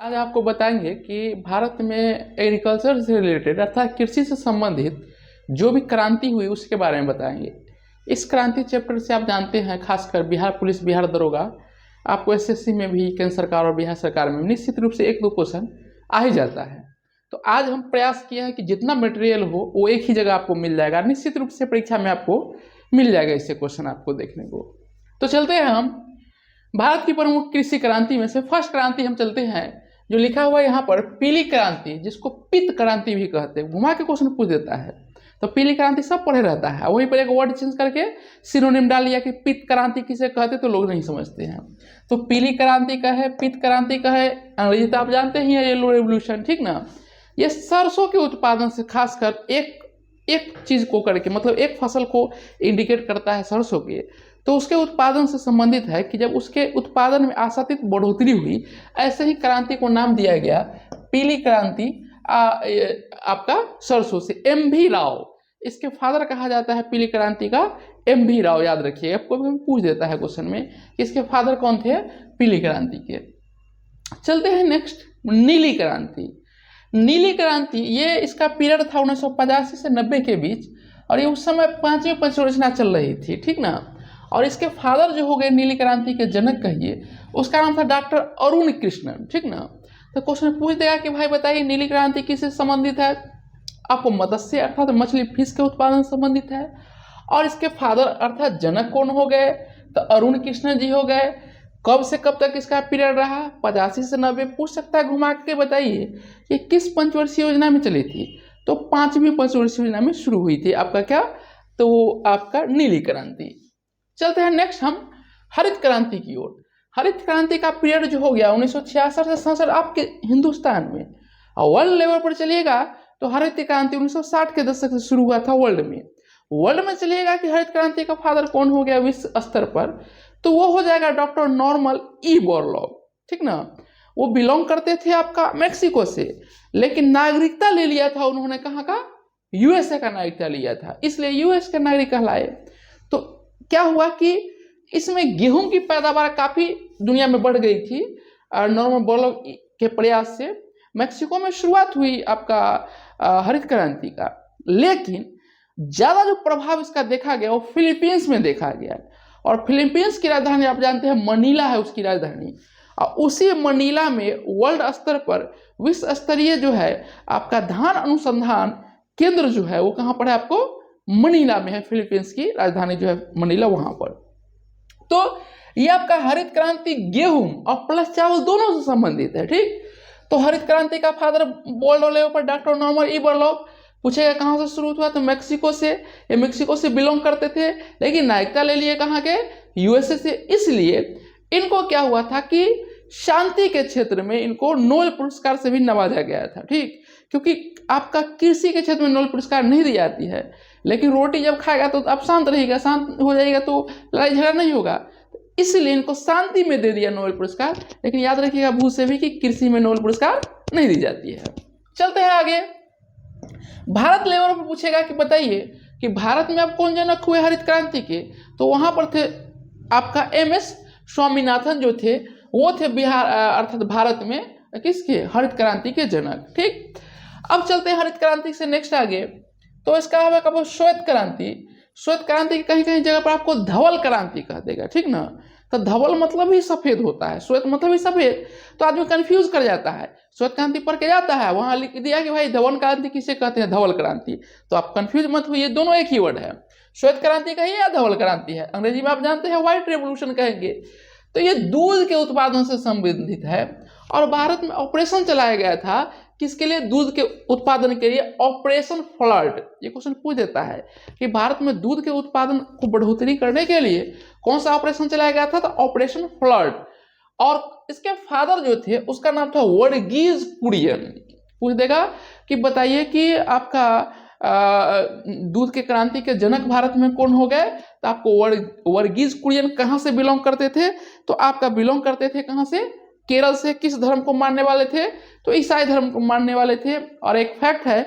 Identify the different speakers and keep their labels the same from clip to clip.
Speaker 1: आज आपको बताएंगे कि भारत में एग्रीकल्चर से रिलेटेड अर्थात कृषि से संबंधित जो भी क्रांति हुई उसके बारे में बताएंगे। इस क्रांति चैप्टर से आप जानते हैं, खासकर बिहार पुलिस, बिहार दरोगा, आपको एसएससी में भी, केंद्र सरकार और बिहार सरकार में निश्चित रूप से एक दो क्वेश्चन आ ही जाता है। तो आज हम प्रयास किए हैं कि जितना मटेरियल हो वो एक ही जगह आपको मिल जाएगा, निश्चित रूप से परीक्षा में आपको मिल जाएगा इससे क्वेश्चन आपको देखने को। तो चलते हैं हम भारत की प्रमुख कृषि क्रांति में से फर्स्ट क्रांति हम चलते हैं, जो लिखा हुआ है यहाँ पर पीली क्रांति, जिसको पित्त क्रांति भी कहते हैं। घुमा के क्वेश्चन पूछ देता है। तो पीली क्रांति सब पढ़े रहता है, वहीं पर एक वर्ड चेंज करके सिनोनिम डाल लिया कि पित्त क्रांति किसे कहते, तो लोग नहीं समझते हैं। तो पीली क्रांति का है, पित्त क्रांति का है, अंग्रेजी तो आप जानते ही है, येलो रेवोल्यूशन, ठीक ना। ये सरसों के उत्पादन से खासकर एक चीज को करके, मतलब एक फसल को इंडिकेट करता है सरसों के, तो उसके उत्पादन से संबंधित है कि जब उसके उत्पादन में आशातीत बढ़ोतरी हुई, ऐसे ही क्रांति को नाम दिया गया पीली क्रांति। आपका सरसों से एम.भी. राव, इसके फादर कहा जाता है पीली क्रांति का एम.भी. राव, याद रखिए, आपको भी पूछ देता है क्वेश्चन में कि इसके फादर कौन थे पीली क्रांति के। चलते हैं नेक्स्ट, नीली क्रांति। नीली क्रांति ये इसका पीरियड था 1985 से 90 के बीच, और ये उस समय 5वीं पंचयोजना चल रही थी, ठीक ना। और इसके फादर जो हो गए नीली क्रांति के जनक कहिए, उसका नाम था डॉक्टर अरुण कृष्णन, ठीक ना। तो क्वेश्चन पूछ देगा कि भाई बताइए नीली क्रांति किससे संबंधित है, आपको मत्स्य अर्थात मछली फिश के उत्पादन से संबंधित है। और इसके फादर अर्थात जनक कौन हो गए, तो अरुण कृष्णन जी हो गए। कब से कब तक इसका पीरियड रहा, 85 से 90। पूछ सकता है घुमा के बताइए ये किस पंचवर्षीय योजना में चली थी, तो 5वीं पंचवर्षीय योजना में शुरू हुई थी आपका क्या, तो आपका नीली क्रांति। चलते हैं नेक्स्ट हम हरित क्रांति की ओर। हरित क्रांति का पीरियड जो हो गया 1966 से 67 आपके हिंदुस्तान में, और वर्ल्ड लेवल पर चलिएगा तो हरित क्रांति 1960 के दशक से शुरू हुआ था वर्ल्ड में। वर्ल्ड में चलिएगा कि हरित क्रांति का फादर कौन हो गया विश्व स्तर पर, तो वो हो जाएगा डॉक्टर नॉर्मन ई बोरलॉग, ठीक ना। वो बिलोंग करते थे आपका मेक्सिको से, लेकिन नागरिकता ले लिया था उन्होंने, कहाँ का, यूएसए का नागरिकता लिया था, इसलिए यूएस के नागरिक कहलाए। तो क्या हुआ कि इसमें गेहूं की पैदावार काफी दुनिया में बढ़ गई थी, और नॉर्मन बोरलॉग के प्रयास से मेक्सिको में शुरुआत हुई आपका हरित क्रांति का। लेकिन ज्यादा जो प्रभाव इसका देखा गया वो फिलीपींस में देखा गया, और फिलीपींस की राजधानी आप जानते हैं मनीला है उसकी राजधानी, और उसी मनीला में वर्ल्ड स्तर पर विश्व स्तरीय जो है आपका धान अनुसंधान केंद्र जो है वो कहाँ पर है, आपको मनीला में है, फिलीपींस की राजधानी जो है मनीला, वहां पर। तो ये आपका हरित क्रांति गेहूं और प्लस चावल दोनों से संबंधित है, ठीक। तो हरित क्रांति का फादर वर्ल्ड लेवल पर डॉक्टर नॉर्मन ई बोरलॉग। पूछेगा कहाँ से शुरू हुआ, तो मेक्सिको से। ये मेक्सिको से बिलोंग करते थे, लेकिन नागरिकता ले लिए कहाँ के, यूएसए से। इसलिए इनको क्या हुआ था कि शांति के क्षेत्र में इनको नोबेल पुरस्कार से भी नवाजा गया था, ठीक। क्योंकि आपका कृषि के क्षेत्र में नोबेल पुरस्कार नहीं दी जाती है, लेकिन रोटी जब खाएगा तो आप शांत रहेगा, शांत हो जाएगा तो लड़ाई झगड़ा नहीं होगा, इसलिए इनको शांति में दे दिया नोबेल पुरस्कार। लेकिन याद रखिएगा भूल से भी कि कृषि में नोबेल पुरस्कार नहीं दी जाती है। चलते हैं आगे, भारत लेवल पर पूछेगा कि बताइए कि भारत में आप कौन जनक हुए हरित क्रांति के, तो वहां पर थे आपका एम.एस. स्वामीनाथन जो थे, वो थे बिहार अर्थात भारत में किसके, हरित क्रांति के जनक, ठीक। अब चलते हैं हरित क्रांति से नेक्स्ट आगे, तो इसका होगा श्वेत क्रांति। श्वेत क्रांति की कहीं कहीं जगह पर आपको धवल क्रांति कह देगा, ठीक ना। तो धवल मतलब ही सफेद होता है, श्वेत मतलब ही सफेद, तो आदमी कंफ्यूज कर जाता है। श्वेत क्रांति पढ़ के जाता है, वहां लिख दिया कि भाई धवल क्रांति किसे कहते हैं, धवल क्रांति, तो आप कंफ्यूज मत हुई, दोनों एक ही वर्ड है। श्वेत क्रांति कहिए या धवल क्रांति है, अंग्रेजी में आप जानते हैं व्हाइट रेवोल्यूशन कहेंगे। तो ये दूध के उत्पादन से संबंधित है, और भारत में ऑपरेशन चलाया गया था किसके लिए, दूध के उत्पादन के लिए, ऑपरेशन फ्लड। ये क्वेश्चन पूछ देता है कि भारत में दूध के उत्पादन को बढ़ोतरी करने के लिए कौन सा ऑपरेशन चलाया गया था, तो ऑपरेशन फ्लड। और इसके फादर जो थे उसका नाम था वर्गीज कुरियन। पूछ देगा कि बताइए कि आपका दूध के क्रांति के जनक भारत में कौन हो गए, तो आपको वर्गीज कुरियन कहाँ से बिलोंग करते थे, तो आपका बिलोंग करते थे कहाँ से, केरल से। किस धर्म को मानने वाले थे, तो ईसाई धर्म को मानने वाले थे। और एक फैक्ट है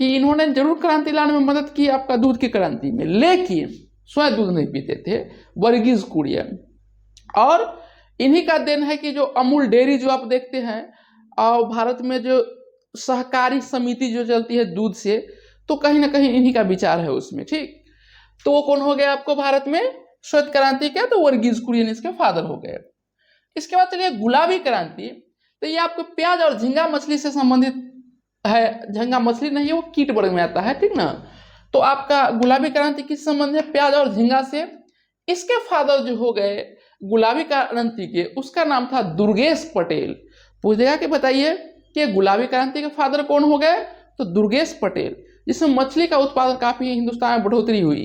Speaker 1: कि इन्होंने जरूर क्रांति लाने में मदद की आपका दूध की क्रांति में, लेकिन स्वयं दूध नहीं पीते थे, वर्गीज कुरियन। और इन्हीं का देन है कि जो अमूल डेयरी जो आप देखते हैं और भारत में जो सहकारी समिति जो चलती है दूध से, तो कहीं ना कहीं इन्हीं का विचार है उसमें, ठीक। तो वो कौन हो गया आपको भारत में श्वेत क्रांति के, तो वर्गीज कुरियन इसके फादर हो गए। इसके बाद चलिए गुलाबी क्रांति, तो ये आपको प्याज और झींगा मछली से संबंधित है। झींगा मछली नहीं है, वो कीट वर्ग में आता है, ठीक ना। तो आपका गुलाबी क्रांति किस संबंध है, प्याज और झींगा से। इसके फादर जो हो गए गुलाबी क्रांति के, उसका नाम था दुर्गेश पटेल। पूछेगा कि बताइए कि गुलाबी क्रांति के फादर कौन हो गए, तो दुर्गेश पटेल, जिसमें मछली का उत्पादन काफी हिंदुस्तान में बढ़ोतरी हुई।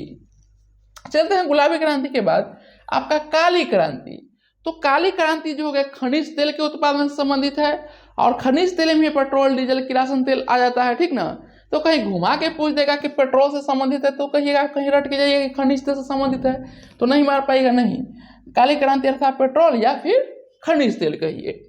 Speaker 1: चलते हैं गुलाबी क्रांति के बाद आपका काली क्रांति। तो काली क्रांति जो हो गया खनिज तेल के उत्पादन से संबंधित है, और खनिज तेल में पेट्रोल, डीजल, किरासन तेल आ जाता है, ठीक ना। तो कहीं घुमा के पूछ देगा कि पेट्रोल से संबंधित है, तो कहिएगा, कहीं रट के जाइएगा कि खनिज तेल से संबंधित है, तो नहीं मार पाएगा। नहीं, काली क्रांति अर्थात पेट्रोल या फिर खनिज तेल कहिए।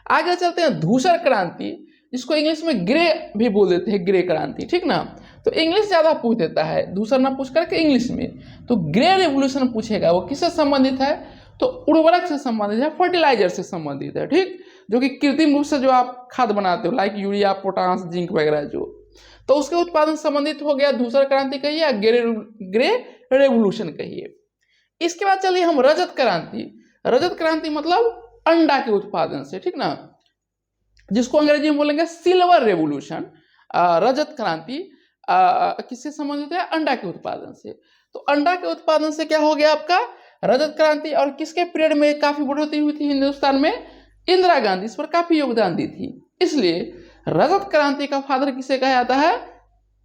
Speaker 1: आगे चलते हैं धूसर क्रांति, जिसको इंग्लिश में ग्रे भी बोल देते हैं, ग्रे क्रांति, ठीक ना। तो इंग्लिश ज्यादा पूछ देता है, धूसर ना पूछ करके इंग्लिश में। तो ग्रे रेवोल्यूशन पूछेगा, वो किससे संबंधित है, तो उर्वरक से संबंधित है, फर्टिलाइजर से संबंधित है, ठीक। जो कि कृत्रिम रूप से जो आप खाद बनाते हो, लाइक यूरिया, पोटास, जिंक वगैरह जो, तो उसके उत्पादन संबंधित हो गया धूसर क्रांति कहिए या ग्रे रेवोल्यूशन कहिए। इसके बाद चलिए हम रजत क्रांति। रजत क्रांति मतलब अंडा के उत्पादन से, ठीक ना, जिसको अंग्रेजी में बोलेंगे सिल्वर रेवोल्यूशन। रजत क्रांति किससे संबंधित है, अंडा के उत्पादन से। तो अंडा के उत्पादन से क्या हो गया आपका रजत क्रांति। और किसके पीरियड में काफी बढ़ोतरी हुई थी हिंदुस्तान में, इंदिरा गांधी इस पर काफी योगदान दी थी, इसलिए रजत क्रांति का फादर किसे कहा जाता है,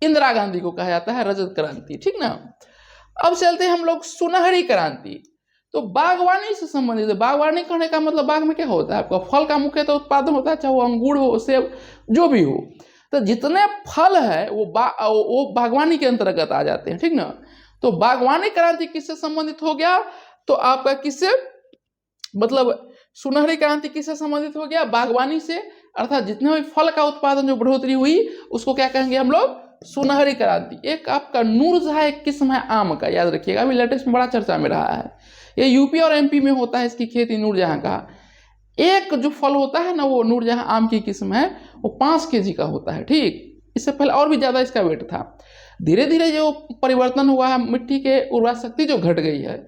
Speaker 1: इंदिरा गांधी को कहा जाता है रजत क्रांति, ठीक ना। अब चलते हैं हम लोग सुनहरी क्रांति। तो बागवानी से संबंधित है। बागवानी करने का मतलब बाग में क्या होता है, आपका फल का मुख्य तो उत्पादन होता है, चाहे वो अंगूर हो, सेब, जो भी हो। तो जितने फल है वो बागवानी के अंतर्गत आ जाते हैं, ठीक ना। तो बागवानी क्रांति किससे संबंधित हो गया, तो आपका किससे, मतलब सुनहरी क्रांति किससे संबंधित हो गया, बागवानी से। अर्थात जितने भी फल का उत्पादन जो बढ़ोतरी हुई उसको क्या कहेंगे हम लोग, सुनहरी क्रांति। एक आपका नूरजहां एक किस्म है आम का, याद रखिएगा, अभी लेटेस्ट में बड़ा चर्चा में रहा है। ये यूपी और एमपी में होता है इसकी खेती, नूरजहां का। एक जो फल होता है ना, वो नूरजहां आम की किस्म है, वो 5 kg का होता है, ठीक। इससे पहले और भी ज्यादा इसका वेट था। धीरे धीरे जो परिवर्तन हुआ है, मिट्टी के उर्वरा शक्ति जो घट गई है,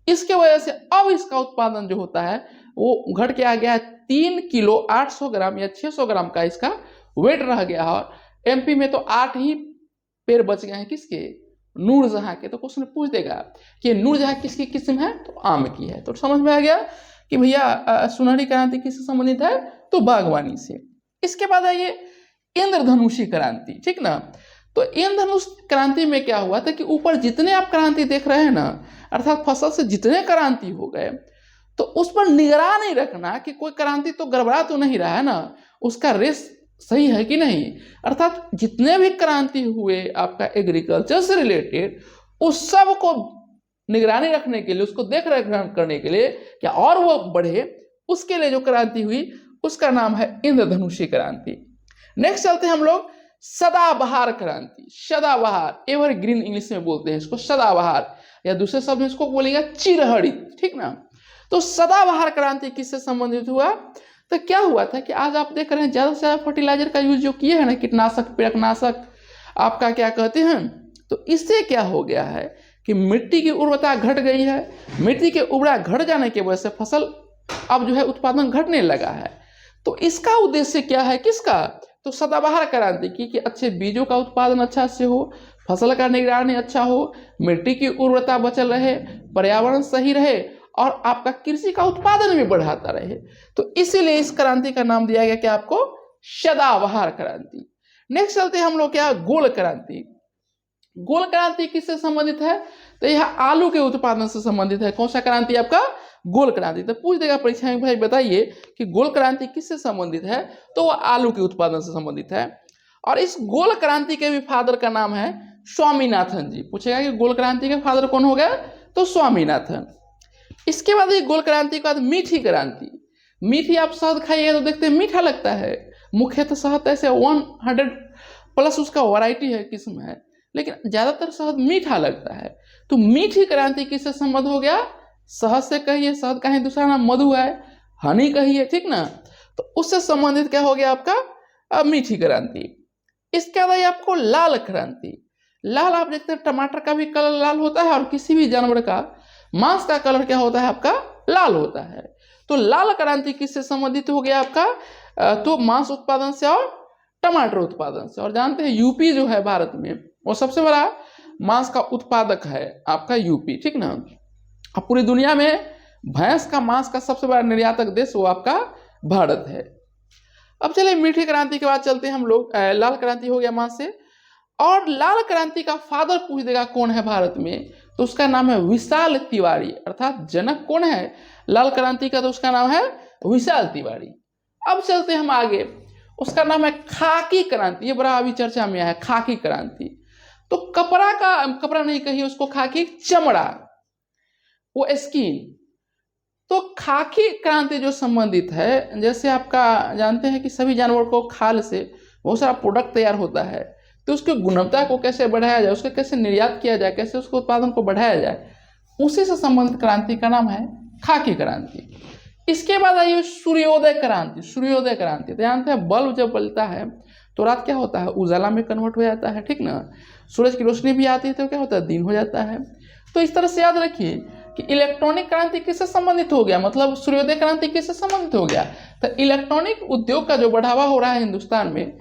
Speaker 1: इसके वजह से अब इसका उत्पादन जो होता है वो घट के आ गया है 3 किलो 800 ग्राम या 600 ग्राम का इसका वेट रह गया है। और एमपी में तो 8 ही पेड़ बच गए हैं, किसके, नूरजहां के। तो क्वेश्चन पूछ देगा कि नूरजहां किसकी किस्म है, तो आम की है। तो समझ में आ गया कि भैया सुनहरी क्रांति किससे संबंधित है, तो बागवानी से। इसके बाद आइए इंद्रधनुषी क्रांति, ठीक ना। तो इंद्रधनुष क्रांति में क्या हुआ था कि ऊपर जितने आप क्रांति देख रहे हैं ना, अर्थात फसल से जितने क्रांति हो गए, तो उस पर निगरानी रखना कि कोई क्रांति तो गड़बड़ा तो नहीं रहा है ना, उसका रेस सही है कि नहीं। अर्थात जितने भी क्रांति हुए आपका एग्रीकल्चर से रिलेटेड, उस सब को निगरानी रखने के लिए, उसको देख रेख करने के लिए, क्या और वो बढ़े, उसके लिए जो क्रांति हुई उसका नाम है इंद्रधनुषी क्रांति। नेक्स्ट चलते हैं हम लोग सदाबहार क्रांति। सदाबहार, एवरग्रीन इंग्लिश में बोलते हैं इसको, सदाबहार, या दूसरे शब्द में इसको बोलेगा चिरहरित, ठीक ना। तो सदाबहार क्रांति किससे संबंधित हुआ, तो क्या हुआ था कि आज आप देख रहे हैं ज्यादा से ज्यादा फर्टिलाइजर का यूज जो किए हैं ना, कीटनाशक, पेड़कनाशक, आपका क्या कहते हैं, तो इससे क्या हो गया है कि मिट्टी की उर्वरता घट गई है। मिट्टी के उर्वरता घट जाने की वजह से फसल अब जो है उत्पादन घटने लगा है। तो इसका उद्देश्य क्या है, किसका, तो सदाबहार क्रांति की, कि अच्छे बीजों का उत्पादन अच्छा से हो, फसल का निगरानी अच्छा हो, मिट्टी की उर्वरता बचल रहे, पर्यावरण सही रहे, और आपका कृषि का उत्पादन भी बढ़ाता रहे। तो इसीलिए इस क्रांति का नाम दिया गया कि आपको सदाबहार क्रांति। नेक्स्ट चलते हैं हम लोग क्या, गोल क्रांति। गोल क्रांति किससे संबंधित है, तो यह आलू के उत्पादन से संबंधित है। कौन सा क्रांति आपका, गोल क्रांति। तो पूछ देगा परीक्षा में, भाई बताइए कि गोल क्रांति किससे संबंधित है, तो वह आलू के उत्पादन से संबंधित है। और इस गोल क्रांति के भी फादर का नाम है स्वामीनाथन जी। पूछेगा कि गोल क्रांति के फादर कौन हो गया, तो स्वामीनाथन। इसके बाद ये गोल क्रांति के बाद मीठी क्रांति। मीठी आप शहद खाइएगा तो देखते हैं मीठा लगता है, मुख्यतः शहद ऐसे 100+ उसका वैरायटी है, किस्म है, लेकिन ज्यादातर शहद मीठा लगता है। तो मीठी क्रांति किससे संबंध हो गया, शहद से कहिए, शहद का ही दूसरा नाम मधु है, हनी कहिए, ठीक ना। तो उससे संबंधित क्या हो गया आपका मीठी क्रांति। इसके अलावा आपको लाल क्रांति। लाल आप देखते हैं टमाटर का भी कलर लाल होता है और किसी भी जानवर का मांस का कलर क्या होता है आपका लाल होता है। तो लाल क्रांति किससे संबंधित हो गया आपका तो मांस उत्पादन से और टमाटर उत्पादन से। और जानते हैं यूपी जो है भारत में वो सबसे बड़ा मांस का उत्पादक है आपका यूपी, ठीक ना। अब पूरी दुनिया में भैंस का मांस का सबसे बड़ा निर्यातक देश वो आपका भारत है। अब चलिए मीठी क्रांति के बाद चलते हैं हम लोग, लाल क्रांति हो गया मांस से। और लाल क्रांति का फादर पूछ देगा कौन है भारत में, तो उसका नाम है विशाल तिवारी, अर्थात जनक कौन है लाल क्रांति का, तो उसका नाम है विशाल तिवारी। अब चलते हैं हम आगे, उसका नाम है खाकी क्रांति। ये बड़ा अभी चर्चा में है खाकी क्रांति। तो कपड़ा नहीं कहिए उसको, खाकी चमड़ा, वो स्किन। तो खाकी क्रांति जो संबंधित है, जैसे आपका जानते हैं कि सभी जानवर को खाल से बहुत सारा प्रोडक्ट तैयार होता है, तो उसकी गुणवत्ता को कैसे बढ़ाया जाए, उसका कैसे निर्यात किया जाए, कैसे उसके उत्पादन को बढ़ाया जाए, उसी से संबंधित क्रांति का नाम है खाकी क्रांति। इसके बाद आइए सूर्योदय क्रांति। सूर्योदय क्रांति तो जानते हैं बल्ब जब बलता है तो रात क्या होता है उजाला में कन्वर्ट हो जाता है, ठीक ना। सूरज की रोशनी भी आती है तो क्या होता है दिन हो जाता है। तो इस तरह से याद रखिए कि इलेक्ट्रॉनिक क्रांति किससे संबंधित हो गया, मतलब सूर्योदय क्रांति किससे संबंधित हो गया, तो इलेक्ट्रॉनिक उद्योग का जो बढ़ावा हो रहा है हिंदुस्तान में,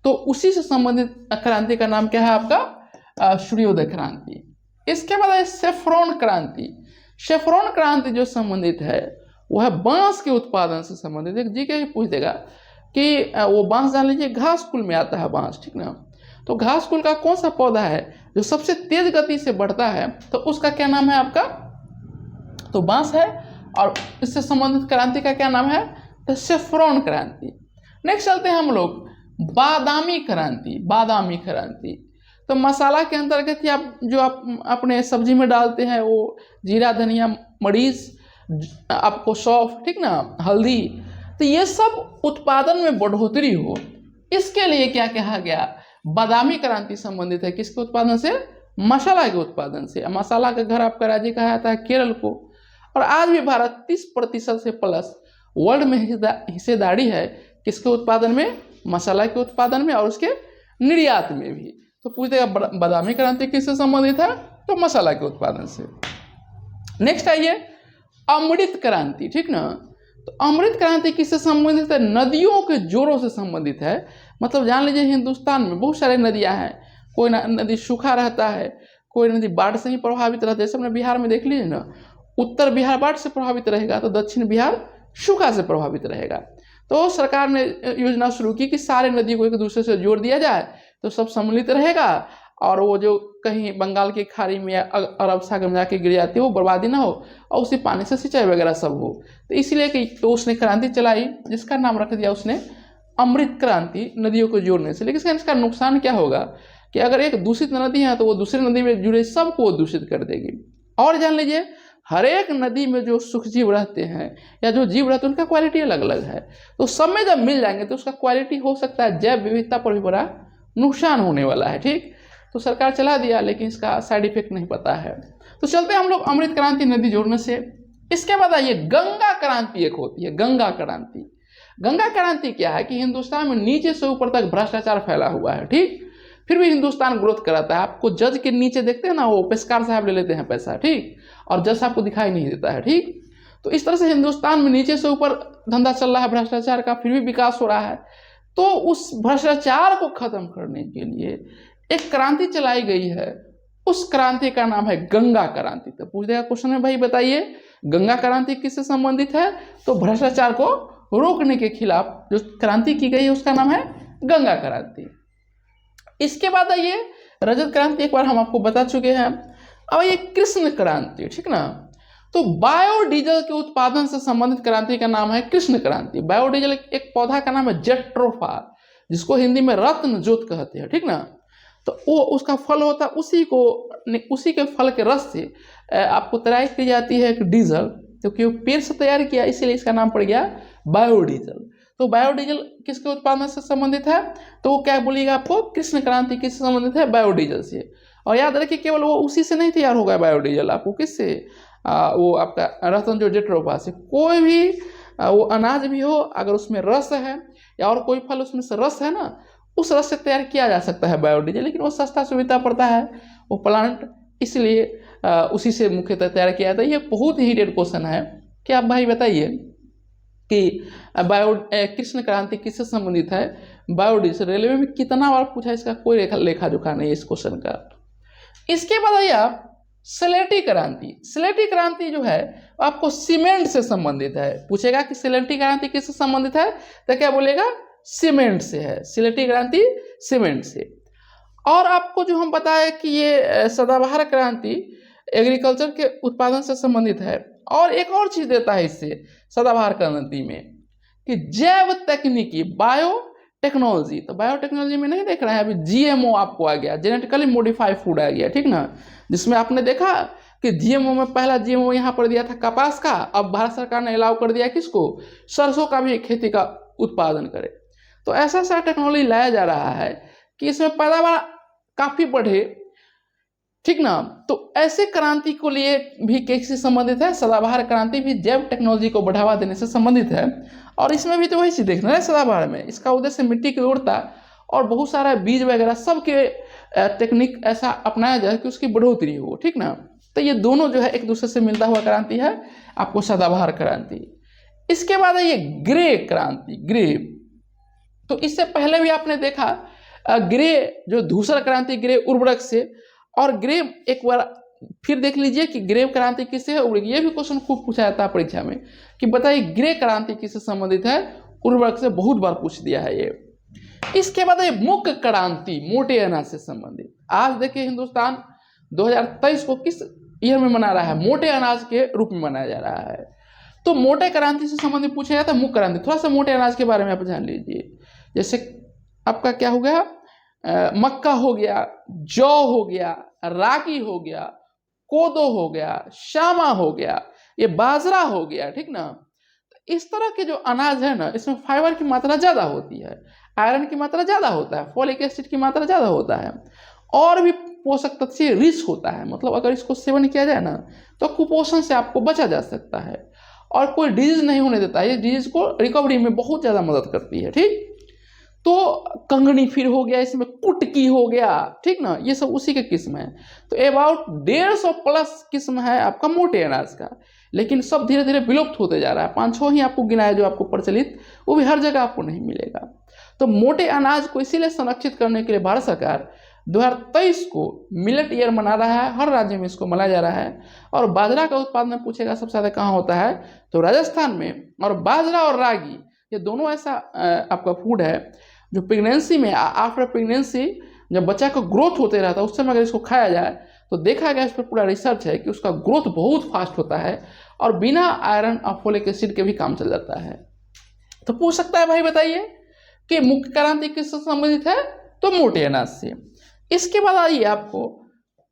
Speaker 1: तो उसी से संबंधित क्रांति का नाम क्या है आपका सूर्योदय क्रांति। इसके बाद है सेफ्रॉन क्रांति। सेफ्रॉन क्रांति जो संबंधित है वो है बांस के उत्पादन से संबंधित। एक जीके ही पूछ देगा कि वो बांस जान लीजिए घास कुल में आता है बांस, ठीक ना। तो घास कुल का कौन सा पौधा है जो सबसे तेज गति से बढ़ता है, तो उसका क्या नाम है आपका, तो बांस है। और इससे संबंधित क्रांति का क्या नाम है, तो सेफ्रॉन क्रांति। नेक्स्ट चलते हैं हम लोग बादामी क्रांति। बादामी क्रांति तो मसाला के अंतर्गत ही आप जो आप अपने सब्जी में डालते हैं वो जीरा, धनिया, मरीच, आपको सौंफ, ठीक ना, हल्दी, तो ये सब उत्पादन में बढ़ोतरी हो, इसके लिए क्या कहा गया, बादामी क्रांति संबंधित है। किसके उत्पादन से, मसाला के उत्पादन से। मसाला का घर आपका राज्य कहा जाता है केरल को। और आज भी भारत 30% से प्लस वर्ल्ड में हिस्सेदारी है किसके उत्पादन में, मसाला के उत्पादन में और उसके निर्यात में भी। तो पूछ देगा बादामी क्रांति किससे संबंधित है, तो मसाला के उत्पादन से। नेक्स्ट आइए अमृत क्रांति, ठीक ना। तो अमृत क्रांति किससे संबंधित है, नदियों के जोड़ों से संबंधित है। मतलब जान लीजिए हिंदुस्तान में बहुत सारी नदियां हैं, कोई नदी सूखा रहता है, कोई नदी बाढ़ से ही प्रभावित रहता है। जैसे अपने बिहार में देख लीजिए ना, उत्तर बिहार बाढ़ से प्रभावित रहेगा तो दक्षिण बिहार सूखा से प्रभावित रहेगा। तो सरकार ने योजना शुरू की कि सारे नदी को एक दूसरे से जोड़ दिया जाए तो सब सम्मिलित रहेगा, और वो जो कहीं बंगाल की खाड़ी में या अरब सागर में जाके गिर जाती है वो बर्बादी ना हो और उसी पानी से सिंचाई वगैरह सब हो। तो इसीलिए कि तो उसने क्रांति चलाई जिसका नाम रख दिया उसने अमृत क्रांति, नदियों को जोड़ने से। लेकिन इसका नुकसान क्या होगा कि अगर एक दूषित नदी है तो वो दूसरी नदी में जुड़े सबको दूषित कर देगी। और जान लीजिए हर एक नदी में जो सूक्ष्म जीव रहते हैं या जो जीव रहते हैं उनका क्वालिटी अलग अलग है, तो सब में जब मिल जाएंगे तो उसका क्वालिटी हो सकता है जैव विविधता पर भी बड़ा नुकसान होने वाला है, ठीक। तो सरकार चला दिया लेकिन इसका साइड इफेक्ट नहीं पता है। तो चलते हैं हम लोग अमृत क्रांति, नदी जोड़ने से। इसके बाद आइए गंगा क्रांति एक होती है, गंगा क्रांति। गंगा क्रांति क्या है कि हिंदुस्तान में नीचे से ऊपर तक भ्रष्टाचार फैला हुआ है, ठीक। फिर भी हिंदुस्तान ग्रोथ कराता है। आपको जज के नीचे देखते हैं ना, वो पेशकार साहब ले लेते हैं पैसा, ठीक, और जज साहब को दिखाई नहीं देता है, ठीक। तो इस तरह से हिंदुस्तान में नीचे से ऊपर धंधा चल रहा है भ्रष्टाचार का, फिर भी विकास हो रहा है। तो उस भ्रष्टाचार को खत्म करने के लिए एक क्रांति चलाई गई है, उस क्रांति का नाम है गंगा क्रांति। तो पूछ देगा क्वेश्चन में, भाई बताइए गंगा क्रांति किससे संबंधित है, तो भ्रष्टाचार को रोकने के खिलाफ जो क्रांति की गई है उसका नाम है गंगा क्रांति। इसके बाद आइए रजत क्रांति, एक बार हम आपको बता चुके हैं। अब ये कृष्ण क्रांति, ठीक ना। तो बायोडीजल के उत्पादन से संबंधित क्रांति का नाम है कृष्ण क्रांति। बायोडीजल एक पौधा का नाम है जेट्रोफा, जिसको हिंदी में रत्न जोत कहते हैं, ठीक ना। तो वो उसका फल होता है, उसी के फल के रस से आपको तैयार की जाती है एक डीजल, क्योंकि वो पेड़ से तैयार किया इसीलिए इसका नाम पड़ गया बायोडीजल। तो बायोडीजल किसके उत्पादन से संबंधित है, तो वो क्या बोलिएगा आपको, कृष्ण क्रांति किससे संबंधित है, बायोडीजल से। और याद रखिए केवल वो उसी से नहीं तैयार होगा बायोडीजल, आपको किससे, वो आपका रतन जो जेट्रोफा से। कोई भी वो अनाज भी हो, अगर उसमें रस है या और कोई फल उसमें से रस है ना, उस रस से तैयार किया जा सकता है बायोडीजल, लेकिन वो सस्ता सुविधा पड़ता है वो प्लांट, इसलिए उसी से मुख्यतः तैयार किया जाता है। ये बहुत ही हेडेड क्वेश्चन है कि आप भाई बताइए कि कृष्ण क्रांति किससे संबंधित है, बायोडीजल। रेलवे में कितना बार पूछा, इसका कोई लेखा जोखा नहीं है इस क्वेश्चन का। इसके बाद आइए आप स्लेटी क्रांति। स्लेटी क्रांति जो है आपको सीमेंट से संबंधित है। पूछेगा कि स्लेटी क्रांति किससे संबंधित है, तो क्या बोलेगा, सीमेंट से है। स्लेटी क्रांति सीमेंट से। और आपको जो हम बताए कि ये सदाबहार क्रांति एग्रीकल्चर के उत्पादन से संबंधित है। और एक और चीज देता है इससे सदाबहार क्रांति में कि जैव तकनीकी, बायो टेक्नोलॉजी। तो बायोटेक्नोलॉजी में नहीं देख रहे हैं, अभी जीएमओ आपको आ गया, जेनेटिकली मॉडिफाइड फूड आ गया, ठीक ना, जिसमें आपने देखा कि जीएमओ में पहला जीएमओ यहाँ पर दिया था कपास का, अब भारत सरकार ने अलाउ कर दिया किसको, सरसों का भी खेती का उत्पादन करे। तो ऐसा ऐसा टेक्नोलॉजी लाया जा रहा है कि इसमें पैदावार काफी बढ़े, ठीक ना। तो ऐसे क्रांति को लिए भी किससे संबंधित है, सदाबहार क्रांति भी जैव टेक्नोलॉजी को बढ़ावा देने से संबंधित है। और इसमें भी तो वही चीज देखना है सदाबहार में, इसका उद्देश्य मिट्टी की उर्वरता और बहुत सारा बीज वगैरह सबके टेक्निक ऐसा अपनाया जाए कि उसकी बढ़ोतरी हो, ठीक ना। तो ये दोनों जो है एक दूसरे से मिलता हुआ क्रांति है आपको सदाबहार क्रांति। इसके बाद है ये ग्रे क्रांति, ग्रे। तो इससे पहले भी आपने देखा ग्रे जो धूसर क्रांति, ग्रे उर्वरक से, और ग्रे एक बार फिर देख लीजिए कि ग्रे क्रांति किससे है, उर्वरक। ये भी क्वेश्चन खूब पूछा जाता है परीक्षा में कि बताइए ग्रे क्रांति किससे संबंधित है, उर्वरक से, बहुत बार पूछ दिया है ये। इसके बाद ये मुख्य क्रांति, मोटे अनाज से संबंधित। आज देखिए हिंदुस्तान 2023 को किस ईयर में मना रहा है, मोटे अनाज के रूप में मनाया जा रहा है। तो मोटे क्रांति से संबंधित पूछा जाता है मुख्य क्रांति। थोड़ा सा मोटे अनाज के बारे में आप जान लीजिए, जैसे आपका क्या हो गया, मक्का हो गया, जौ हो गया, रागी हो गया, कोदो हो गया, शामा हो गया, ये बाजरा हो गया, ठीक ना। तो इस तरह के जो अनाज है ना, इसमें फाइबर की मात्रा ज्यादा होती है, आयरन की मात्रा ज्यादा होता है, फोलिक एसिड की मात्रा ज्यादा होता है, और भी पोषक तत्व से रिच होता है। मतलब अगर इसको सेवन किया जाए ना तो कुपोषण से आपको बचा जा सकता है और कोई डिजीज नहीं होने देता है। ये डिजीज को रिकवरी में बहुत ज्यादा मदद करती है, ठीक। तो कंगनी फिर हो गया, इसमें कुटकी हो गया, ठीक ना, ये सब उसी के किस्म है। तो अबाउट 150 प्लस किस्म है आपका मोटे अनाज का, लेकिन सब धीरे धीरे विलुप्त होते जा रहा है। 5-6 ही आपको गिनाया जो आपको प्रचलित, वो भी हर जगह आपको नहीं मिलेगा। तो मोटे अनाज को इसीलिए संरक्षित करने के लिए भारत सरकार 2023 को मिलेट ईयर मना रहा है, हर राज्य में इसको मनाया जा रहा है। और बाजरा का उत्पादन पूछेगा सबसे ज्यादा कहाँ होता है, तो राजस्थान में। और बाजरा और रागी ये दोनों ऐसा आपका फूड है जो प्रेगनेंसी में, आफ्टर प्रेगनेंसी जब बच्चा का ग्रोथ होते रहता है उस समय अगर इसको खाया जाए तो देखा गया, इस पर पूरा रिसर्च है कि उसका ग्रोथ बहुत फास्ट होता है और बिना आयरन और फोलिक एसिड के भी काम चल जाता है। तो पूछ सकता है भाई बताइए कि मुख्य क्रांति किससे संबंधित है, तो मोटे अनाज से। इसके बाद आइए आपको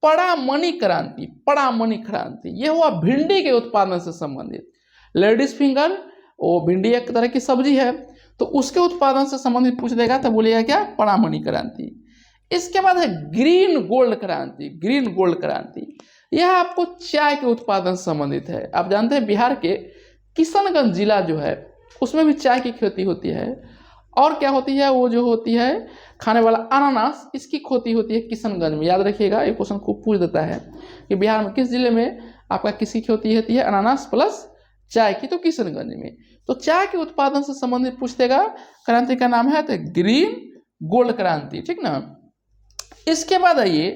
Speaker 1: पड़ामणि क्रांति। पड़ामणि क्रांति ये हुआ भिंडी के उत्पादन से संबंधित। लेडीज फिंगर, वो भिंडी एक तरह की सब्जी है, तो उसके उत्पादन से संबंधित पूछ देगा तो बोलेगा क्या, पड़ामणि क्रांति। इसके बाद है ग्रीन गोल्ड क्रांति। ग्रीन गोल्ड क्रांति यह आपको चाय के उत्पादन से संबंधित है। आप जानते हैं बिहार के किशनगंज जिला जो है उसमें भी चाय की खेती होती है। और क्या होती है, वो जो होती है खाने वाला अनानास, इसकी खेती होती है किशनगंज में। याद रखिएगा, ये क्वेश्चन खूब पूछ देता है कि बिहार में किस जिले में आपका किसकी खेती होती है, अनानास प्लस चाय की, तो किशनगंज में। तो चाय के उत्पादन से संबंधित पूछ देगा, क्रांति का नाम है तो ग्रीन गोल्ड क्रांति, ठीक ना। इसके बाद आइए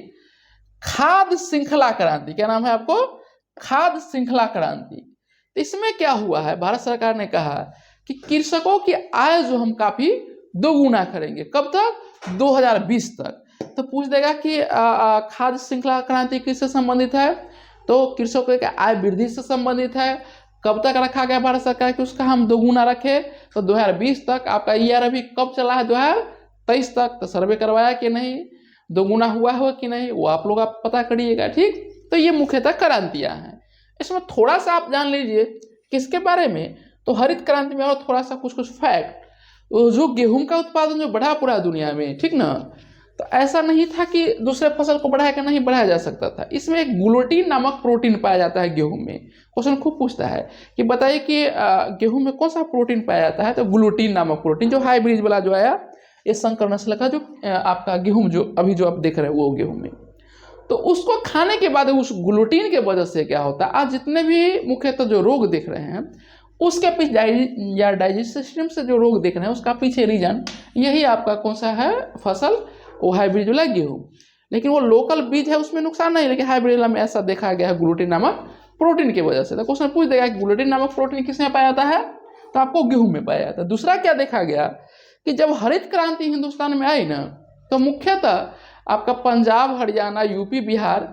Speaker 1: खाद्य श्रृंखला क्रांति। क्या नाम है आपको, खाद्य श्रृंखला क्रांति। इसमें क्या हुआ है, भारत सरकार ने कहा कि कृषकों की आय जो हम काफी दोगुना करेंगे। कब तक, 2020 तक। तो पूछ देगा कि खाद्य श्रृंखला क्रांति किससे संबंधित है, तो कृषकों की आय वृद्धि से संबंधित है। कब तक रखा गया भारत सरकार कि उसका हम दोगुना रखे, तो 2020 तक। आपका ईयर अभी कब चला है, 2023 तक। तो सर्वे करवाया कि नहीं, दोगुना हुआ है कि नहीं, वो आप लोग आप पता करिएगा, ठीक। तो ये मुख्यतः क्रांतियां हैं। इसमें थोड़ा सा आप जान लीजिए किसके बारे में, तो हरित क्रांति में और थोड़ा सा कुछ फैक्ट। जो गेहूं का उत्पादन जो बढ़ा पूरा दुनिया में, ठीक ना, तो ऐसा नहीं था कि दूसरे फसल को बढ़ाया कि नहीं बढ़ाया जा सकता था। इसमें एक ग्लूटीन नामक प्रोटीन पाया जाता है गेहूं में। क्वेश्चन खूब पूछता है कि बताइए कि गेहूं में कौन सा प्रोटीन पाया जाता है, तो ग्लूटीन नामक प्रोटीन, जो हाइब्रिड वाला जो आया, ये संकर नस्ल का जो आपका गेहूं जो अभी जो आप देख रहे हैं वो गेहूं में। तो उसको खाने के बाद उस ग्लूटीन के वजह से क्या होता है, आज जितने भी मुख्यतः जो रोग देख रहे हैं उसके पीछे या डाइजेस्टिव सिस्टम से जो रोग देख रहे हैं उसका पीछे रीजन यही आपका कौन सा है फसल, वो हाइब्रिड वाला गेहूँ। लेकिन वो लोकल बीज है उसमें नुकसान नहीं, लेकिन हाइब्रिड में ऐसा देखा गया है ग्लूटीन नामक प्रोटीन की वजह से। तो क्वेश्चन पूछ देगा कि ग्लूटीन नामक प्रोटीन किसमें पाया जाता है, तो आपको गेहूं में पाया जाता है। दूसरा क्या देखा गया कि जब हरित क्रांति हिंदुस्तान में आई ना, तो मुख्यतः आपका पंजाब, हरियाणा, यूपी, बिहार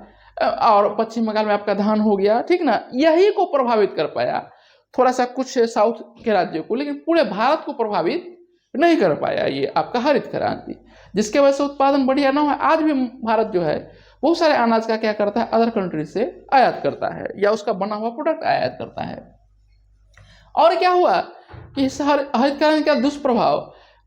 Speaker 1: और पश्चिम बंगाल में आपका धान हो गया, ठीक ना, यही को प्रभावित कर पाया, थोड़ा सा कुछ साउथ के राज्यों को, लेकिन पूरे भारत को प्रभावित नहीं कर पाया ये आपका हरित क्रांति, जिसके वजह से उत्पादन बढ़िया ना हो। आज भी भारत जो है बहुत सारे अनाज का क्या करता है, अदर कंट्री से आयात करता है या उसका बना हुआ प्रोडक्ट आयात करता है। और क्या हुआ कि हरित क्रांति का दुष्प्रभाव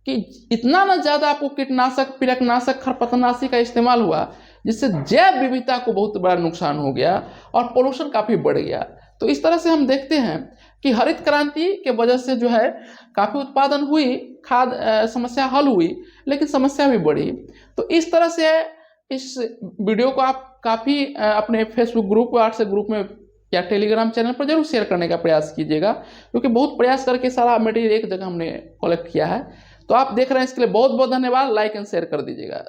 Speaker 1: कि इतना ना ज़्यादा आपको कीटनाशक, पिलकनाशक, खरपतनाशी का इस्तेमाल हुआ, जिससे जैव विविधता को बहुत बड़ा नुकसान हो गया और पोल्यूशन काफ़ी बढ़ गया। तो इस तरह से हम देखते हैं कि हरित क्रांति के वजह से जो है काफ़ी उत्पादन हुई, खाद समस्या हल हुई, लेकिन समस्या भी बढ़ी। तो इस तरह से इस वीडियो को आप काफ़ी अपने फेसबुक ग्रुप, व्हाट्सएप ग्रुप में या टेलीग्राम चैनल पर जरूर शेयर करने का प्रयास कीजिएगा, क्योंकि बहुत प्रयास करके सारा मटेरियल एक जगह हमने कलेक्ट किया है। तो आप देख रहे हैं, इसके लिए बहुत बहुत धन्यवाद। लाइक एंड शेयर कर दीजिएगा।